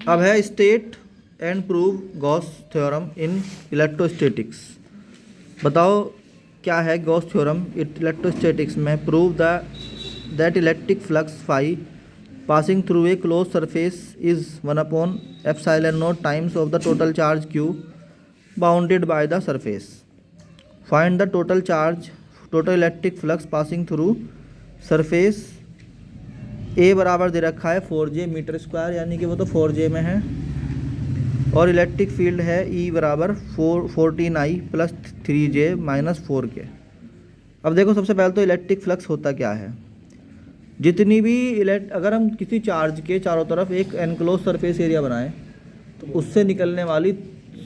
अब है state and prove Gauss theorem in electrostatics. बताओ क्या है गॉस थ्योरम इलेक्ट्रोस्टैटिक्स में। Prove that electric flux phi passing through a closed surface is 1 upon epsilon naught times of the total charge q bounded by the surface. Find the total electric flux passing through surface। a बराबर दे रखा है 4j metre square, यानी कि वो तो 4j में है, और इलेक्ट्रिक फील्ड है E बराबर 14I plus 3j minus 4k। अब देखो सबसे पहले तो इलेक्ट्रिक फ्लक्स होता क्या है। जितनी भी अगर हम किसी चार्ज के चारों तरफ एक एनक्लोज सरफेस एरिया बनाएं तो उससे निकलने वाली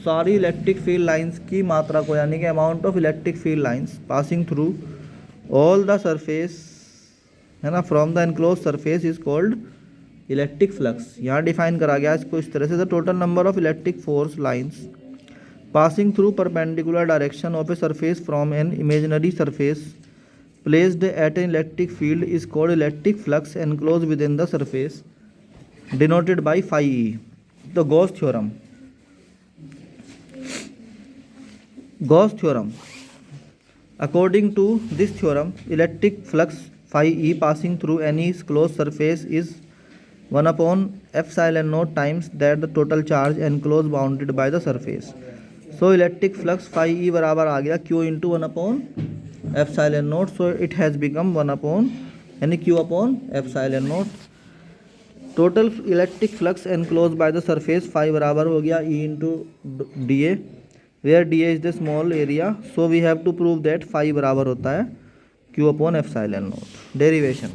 सारी इलेक्ट्रिक फील्ड लाइंस की मात्रा को, यानी कि amount of electric field lines passing through all the surface, है ना, from the enclose surface is called electric flux. यहाँ डिफाइन करा गया इसको इस तरह से, the total number of electric force lines passing through perpendicular direction of a surface from an imaginary surface placed at an electric field is called electric flux enclosed within the surface, denoted by phi E. The Gauss theorem. According to this theorem, electric flux phi E passing through any closed surface is 1 upon epsilon naught times that the total charge enclosed bounded by the surface. So electric flux phi E बराबर आ गया Q into 1 upon epsilon naught. So it has become 1 upon यानी Q upon epsilon naught. Total electric flux enclose by the surface phi बराबर हो गया E into D a, where d a is the small area. So we have to prove that phi बराबर होता है Q upon epsilon naught. Derivation,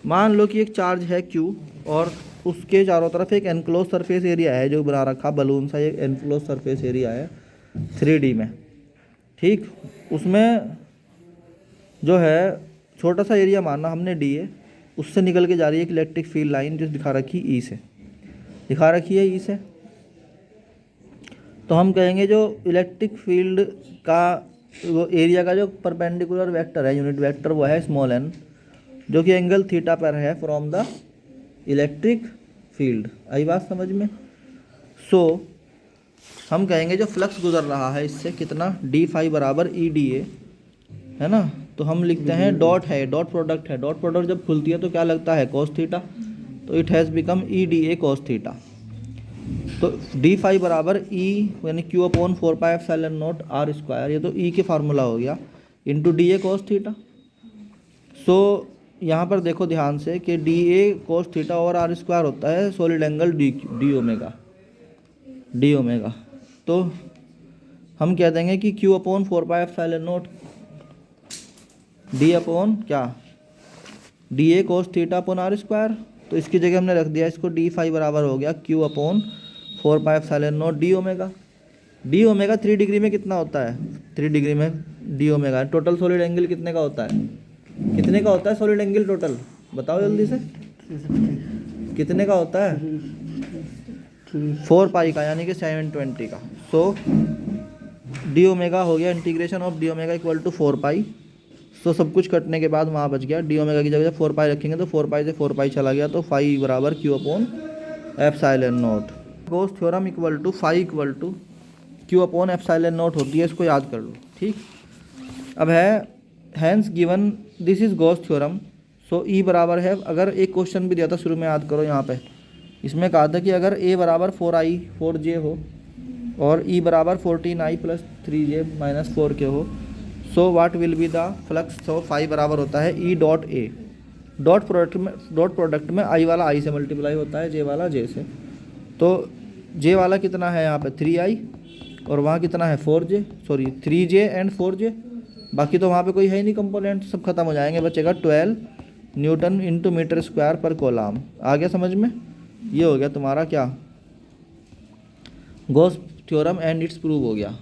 मान लो कि एक चार्ज है Q और उसके चारों तरफ एक एनक्लोज सरफेस एरिया है जो बना रखा बलून सा, एक एनक्लोज सरफेस एरिया है 3D में, ठीक। उसमें जो है छोटा सा एरिया मानना हमने डी ए, उससे निकल के जा रही है एक इलेक्ट्रिक फील्ड लाइन जो दिखा रखी ई से, दिखा रखी है ई से। तो हम कहेंगे जो इलेक्ट्रिक फील्ड का वो एरिया का जो परपेंडिकुलर वेक्टर है, यूनिट वेक्टर, वो है स्मॉल एन, जो कि एंगल थीटा पर है फ्रॉम द इलेक्ट्रिक फील्ड। आई बात समझ में। सो हम कहेंगे जो फ्लक्स गुजर रहा है इससे कितना, डी फाई बराबर ई डी ए, है ना। तो हम लिखते हैं डॉट है, डॉट प्रोडक्ट है, डॉट प्रोडक्ट जब खुलती है तो क्या लगता है कॉस थीटा, तो it has become E D A cos theta. तो डी फाई बराबर ई यानी Q upon 4 pi epsilon naught R square, ये तो ई के फार्मूला हो गया, into D A cos theta. So यहाँ पर देखो ध्यान से कि डी ए कॉस थीटा और आर स्क्वायर होता है सॉलिड एंगल डी ओमेगा। तो हम कह देंगे कि Q upon 4 pi epsilon naught D upon क्या, D A cos theta upon R square. तो इसकी जगह हमने रख दिया इसको डी फाई बराबर हो गया Q upon 4 pi epsilon naught D omega. D omega 3 degree में कितना होता है, 3 डिग्री में D omega. Total solid angle कितने का होता है, कितने का होता है सॉलिड एंगल टोटल, बताओ जल्दी से, कितने का होता है 4 पाई का, यानी कि 720 का। सो डी ओमेगा हो गया integration of d omega equal to 4 pi. तो सब कुछ कटने के बाद वहाँ बच गया, डी ओमेगा की जगह 4 पाई रखेंगे तो 4 पाई से 4 पाई चला गया, तो फाई बराबर Q upon epsilon naught. Gauss theorem equal to phi equal to Q upon epsilon naught होती है, इसको याद कर लो, ठीक। अब है hence given this is Gauss theorem. So E बराबर है, अगर एक क्वेश्चन भी दिया था शुरू में, याद करो यहाँ पे, इसमें कहा था कि अगर A बराबर 4j हो और E बराबर 14I plus 3j minus 4k हो, so what will be the flux. So phi बराबर होता है E dot A. Dot product में I वाला I से मल्टीप्लाई होता है, J वाला J से। तो J वाला कितना है यहाँ पे 3I और वहाँ कितना है 3J एंड 4J। बाकी तो वहाँ पे कोई है ही नहीं कंपोनेंट, सब खत्म हो जाएंगे, बचेगा 12 न्यूटन इंटू मीटर स्क्वायर पर कोलाम। आ गया समझ में। ये हो गया तुम्हारा क्या, Gauss theorem and it's prove हो गया।